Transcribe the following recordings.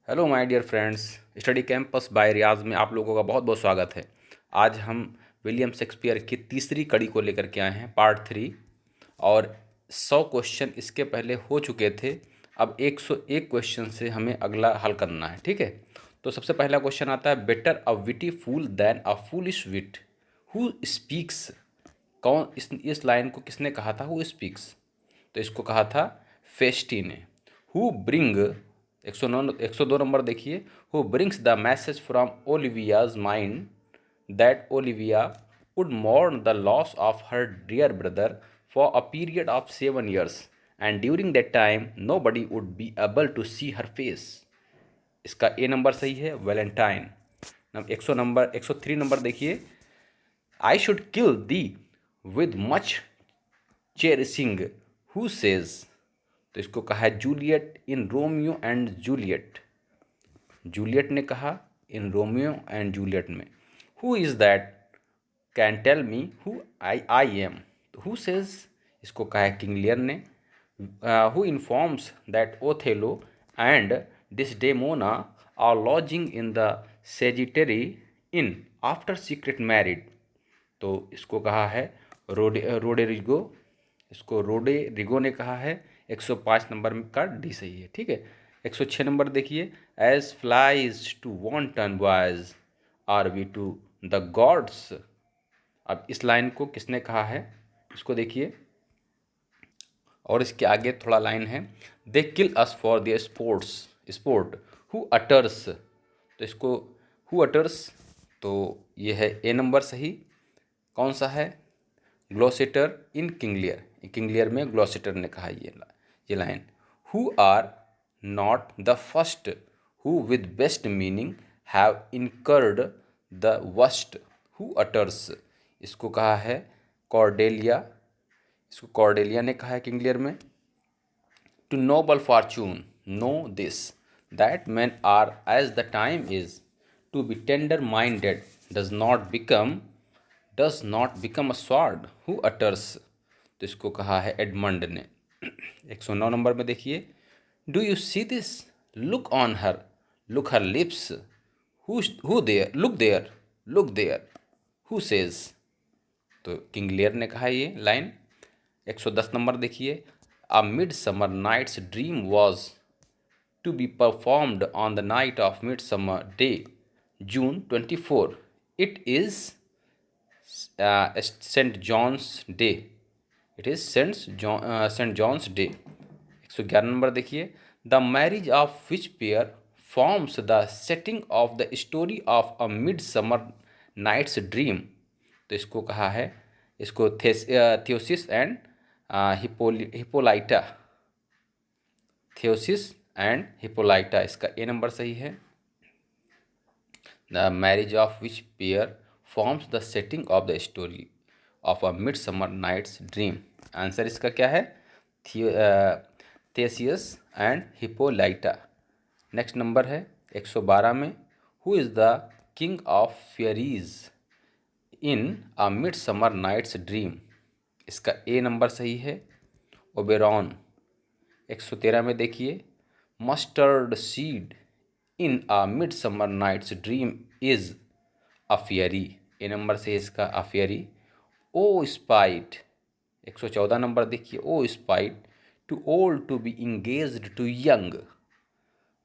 Hello my dear friends, study campus by Riyaz में आप लोगों का बहुत बहुत स्वागत है। आज हम विलियम शेक्सपियर की तीसरी कड़ी को लेकर के आए हैं, पार्ट 3। और 100 क्वेश्चन इसके पहले हो चुके थे। अब 101 क्वेश्चन से हमें अगला हल करना है, ठीक है। तो सबसे पहला क्वेश्चन आता है, better a witty fool than a foolish wit who speaks. कौन इस लाइन को किसने कहा था? Who speaks. तो इसको कहा था फेस्टी ने। हु ब्रिंग 102 नंबर देखिए। Who brings the message from Olivia's mind that Olivia would mourn the loss of her dear brother for a period of 7 years, and during that time nobody would be able to see her face. इसका A number सही है, Valentine. 103 number देखिए। I should kill thee with much cherishing who says. तो इसको कहा है Juliet in Romeo and Juliet. Juliet ने कहा इन रोमियो एंड जूलियट में। Who is that can tell me who I am. तो हु सेज, इसको कहा है किंग लियर ने। Who informs that Othello and Desdemona are lodging in the Sagittary inn after secret married. तो इसको कहा है रोडेरिगो। इसको रोडेरिगो ने कहा है। 105 नंबर का डी सही है, ठीक है। 106 नंबर देखिए। As flies to wanton boys are we to the gods. अब इस लाइन को किसने कहा है, इसको देखिए। और इसके आगे थोड़ा लाइन है, they kill us for the sport who utters. तो इसको हु अटर्स, तो ये है ए नंबर सही। कौन सा है? ग्लोसेटर इन किंग लियर। किंग लियर में ग्लोसेटर ने कहा ये line. Who are not the first who with best meaning have incurred the worst who utters. इसको कहा है कॉर्डेलिया। इसको कॉर्डेलिया ने कहा है किंग लियर में। To noble fortune know this that men are as the time is to be tender minded does not become a sword who utters. तो इसको कहा है एडमंड ने। 109 नंबर में देखिए। Do you see this look on her look her lips who there look there who says. तो King Lear ने कहा ये लाइन। 110 नंबर देखिए। A midsummer night's dream was to be performed on the night of midsummer day June 24। It is Saint John's day. It is Saint John's day. 111 number देखिए। The marriage of which pair forms the setting of the story of a midsummer night's dream. तो इसको कहा है, इसको थियोसिस and हिपोलाइटा। थियोसिस and हिपोलाइटा, इसका A number सही है। The marriage of which pair forms the setting of the story of a midsummer night's dream. Answer इसका क्या है? Theseus and Hippolyta. Next number है 112 में। Who is the king of fairies in a midsummer night's dream. इसका A number सही है, Oberon. 113 में देखिए। Mustard seed in a midsummer night's dream is a fairy. A number से इसका अ fairy. O spite. 114 number देखिए। O spite too old to be engaged to young.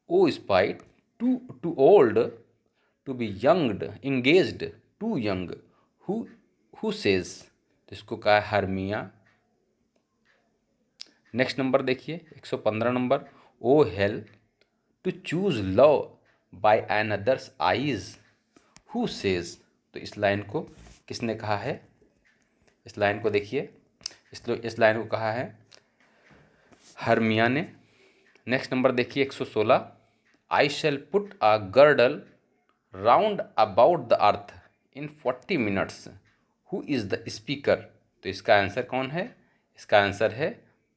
O spite too old to be young engaged to young who says. तो इसको कहा है Hermia. Next number देखिए 115 number. O hell to choose love by another's eyes who says. तो इस line को किसने कहा है? इस लाइन को देखिए। इस लाइन को कहा है हरमिया ने। नेक्स्ट नंबर देखिए 116। I shall put a girdle round about the earth in 40 minutes who is the speaker. तो इसका आंसर कौन है? इसका आंसर है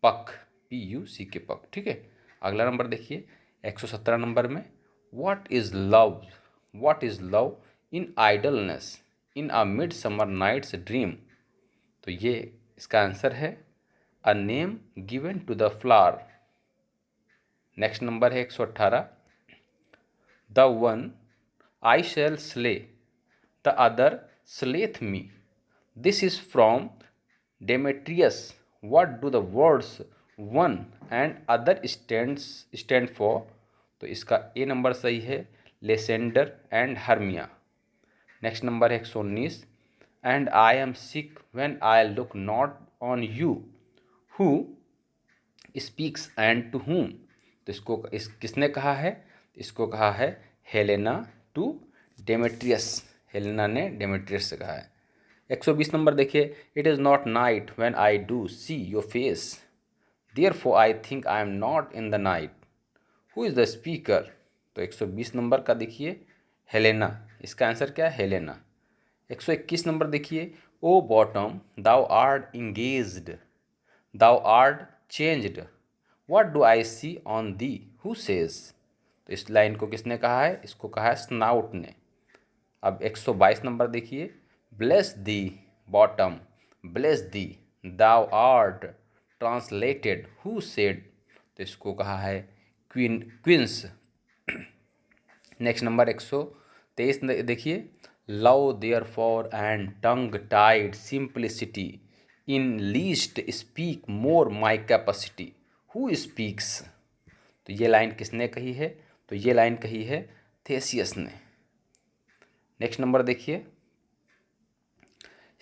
पक, PUC के पक, ठीक है। अगला नंबर देखिए 117 नंबर में। What is love in idleness in a midsummer night's dream. तो ये इसका आंसर है a name given to the flower. Next number है 118। The one I shall slay, the other slayeth me. This is from Demetrius. What do the words one and other stand for? तो इसका A number सही है, Lysander and Hermia. Next number है 119, and I am sick when I look not on you, who speaks and to whom? तो इसको किसने कहा है? इसको कहा है हेलेना टू डेमेट्रियस। हेलेना ने डेमेट्रियस से कहा है। 120 नंबर देखिए, it is not night when I do see your face, therefore I think I am not in the night, who is the speaker? तो 120 नंबर का देखिए हेलेना, इसका answer क्या है? हेलेना। 121 नंबर देखिए, O Bottom thou art engaged, thou art changed, what do I see on thee, who says? तो इस line को किसने कहा है? इसको कहा है स्नाउट ने। अब 122 नंबर देखिए, bless thee bottom, bless thee, thou art translated, who said? तो इसको कहा है क्वींस। नेक्स्ट नंबर 123 देखिए, love therefore and tongue tied simplicity, in least speak more my capacity, who speaks? तो ये लाइन किसने कही है? तो ये लाइन कही है थेसियस ने। नेक्स्ट नंबर देखिए,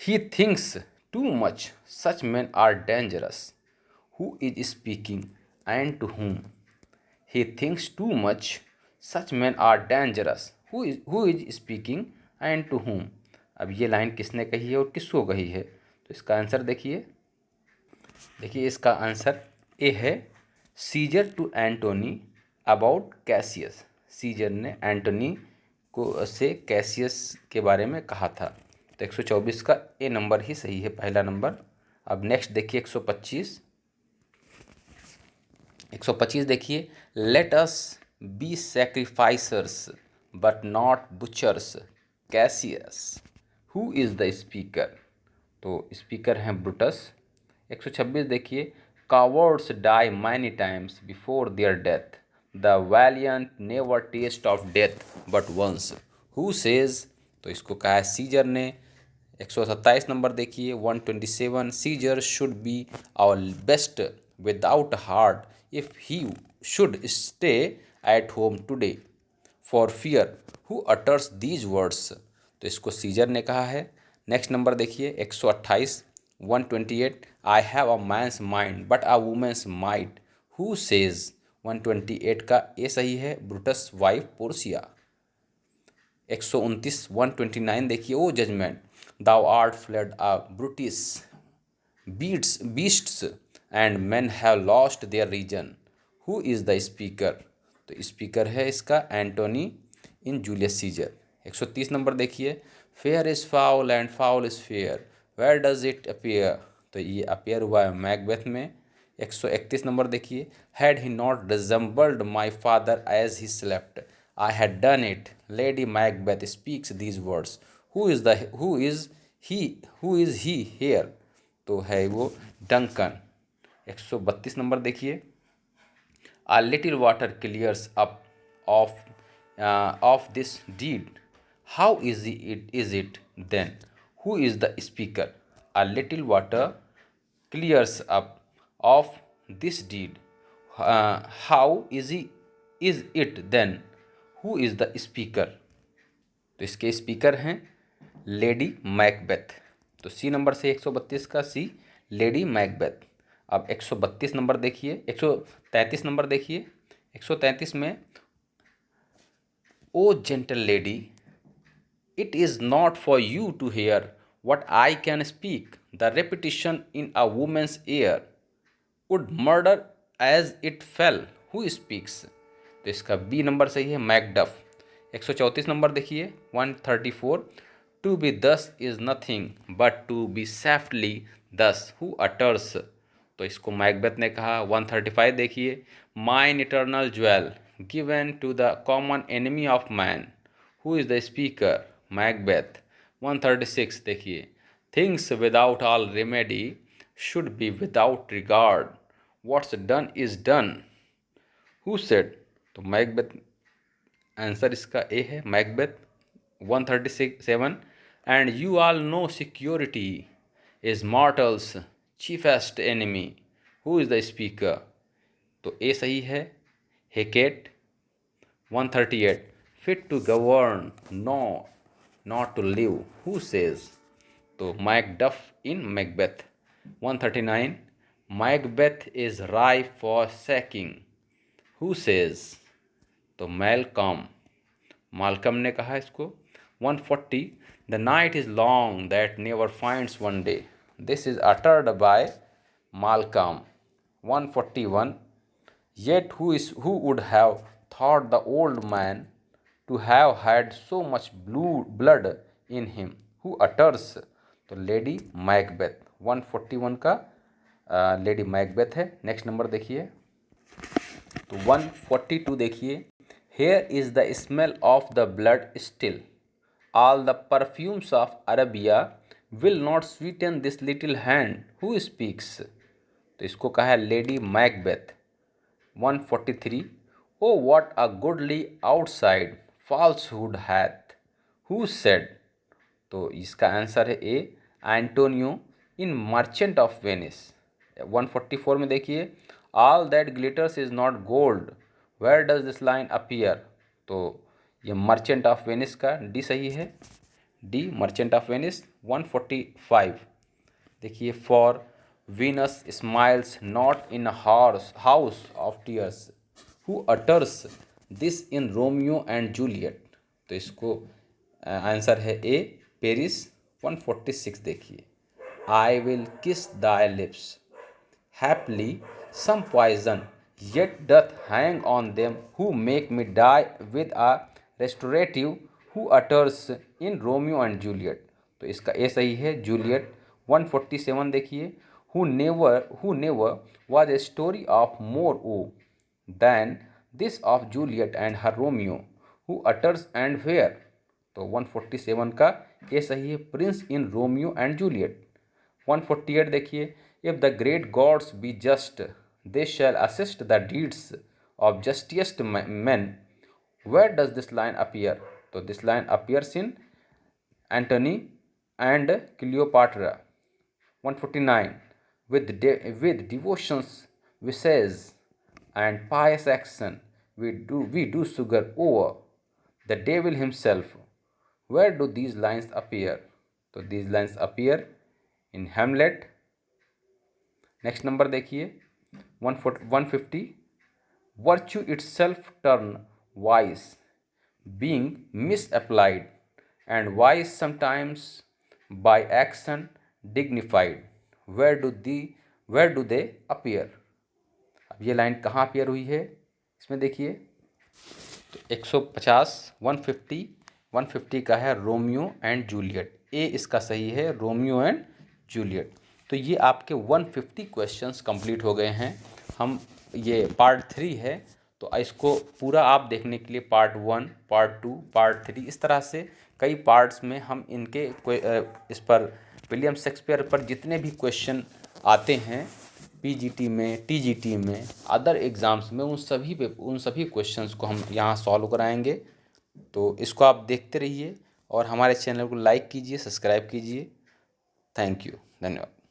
he thinks too much, such men are dangerous, who is speaking and to whom? He thinks too much, such men are dangerous, who is speaking and to whom? अब ये line किसने कही है और किसको कही है? तो इसका आंसर देखिए इसका आंसर ए है, Caesar to Antony about Cassius. Caesar ने एंटोनी को से कैसियस के बारे में कहा था। तो 124 का ए नंबर ही सही है, पहला नंबर। अब नेक्स्ट देखिए 125। 125 देखिए, let us be sacrificers but not butchers, Cassius, who is the speaker? तो स्पीकर हैं ब्रूटस। 126 देखिए, cowards die many times before their death, the valiant never taste of death but once, who says? तो इसको कहा है scissor ने। 127 number देखिए, 127, Caesar should be our best without heart if he should stay at home today for fear, who utters these words? तो इसको scissor ने कहा है। नेक्स्ट नंबर देखिए 128, 128, I have a man's mind but a women's might, who says? 128 का A सही है, Brutus wife Portia. 129, 129 देखिए, O judgement thou art fled a brutish beasts and men have lost their region, who is the speaker? तो speaker है इसका Antony in Julius Caesar. 130 number देखिए, fair is foul and foul is fair, where does it appear? तो ये appear हुआ है Macbeth में। 131 number देखिए, had he not resembled my father as he slept, I had done it, Lady Macbeth speaks these words, who is he here? तो है वो Duncan. 132 number देखिए, a little water clears up of this deed, how is it then, who is the speaker? A little water clears up of this deed, how is it then, who is the speaker? तो इसके speaker हैं lady Macbeth. तो सी number से 132 का सी, lady Macbeth. अब 132 number देखिए, 133 number देखिए। 133 में, O gentle lady, it is not for you to hear what I can speak, the repetition in a woman's ear would murder as it fell, who speaks? तो इसका B number सही है, Macduff. 134 number देखिए, 134, to be thus is nothing but to be safely thus, who utters? तो इसको Macbeth ने कहा। 135 देखिए, mine eternal jewel given to the common enemy of man, who is the speaker? Macbeth. 136 देखिए, things without all remedy should be without regard, what's done is done, who said? तो Macbeth answer इसका A है Macbeth 137। And you all know security is mortals chiefest enemy, who is the speaker? तो A सही है Hecate. 138 fit to govern no not to live, who says? तो Macduff in Macbeth. 139 Macbeth is ripe for sacking, who says? तो Malcolm ने कहा इसको। 140 the night is long that never finds one day, this is uttered by Malcolm. 141 yet who would have thought the old man to have had so much blood in him, who utters? तो lady Macbeth 141 का lady Macbeth है। Next number देखिए, तो 142 देखिए, here is the smell of the blood still, all the perfumes of Arabia will not Sutton this little hand, who speaks? तो इसको कहा है lady Macbeth. 143 oh what a goodly outside falsehood hath, who said? तो इसका answer है A Antonio in Merchant of Venice. 144 में देखिए, all that glitters is not gold, where does this line appear? तो ये मर्चेंट ऑफ वेनिस का D सही है, डी मर्चेंट ऑफ वेनिस। 145 देखिए, for Venus smiles not in a house of tears, who utters this in Romeo and Juliet? तो इसको answer है ए Paris. 146 देखिए, I will kiss thy lips, happily some poison yet doth hang on them, who make me die with a restorative, who utters in Romeo and Juliet? तो इसका ए सही है Juliet. 147 देखिए, who never was a story of more woe than this of Juliet and her Romeo, who utters and where? तो 147 का A सही है Prince in Romeo and Juliet. 148 देखिए, if the great gods be just they shall assist the deeds of justest man, where does this line appear? तो this line appears in Antony and Cleopatra. 149 with devotions, wishes and pious action we do sugar over the devil himself, where do these lines appear? तो these lines appear in Hamlet। Next number देखिए, 150 virtue itself turn wise being misapplied, and wise sometimes by action dignified, where do they appear? अब ये line कहाँ appear हुई है इसमें देखिए, तो 150 150 का है रोमियो एंड जूलियट, ए इसका सही है रोमियो एंड जूलियट। तो ये आपके 150 क्वेश्चंस कंप्लीट हो गए हैं। हम ये पार्ट 3 है, तो इसको पूरा आप देखने के लिए पार्ट 1 पार्ट 2 पार्ट 3 इस तरह से कई पार्ट्स में हम इनके इस पर विलियम शेक्सपियर पर जितने भी क्वेश्चन आते हैं पीजीटी में, टीजीटी में, अदर एग्ज़ाम्स में, उन सभी क्वेश्चंस को हम यहाँ सॉल्व कराएंगे। तो इसको आप देखते रहिए और हमारे चैनल को लाइक कीजिए, सब्सक्राइब कीजिए। थैंक यू, धन्यवाद।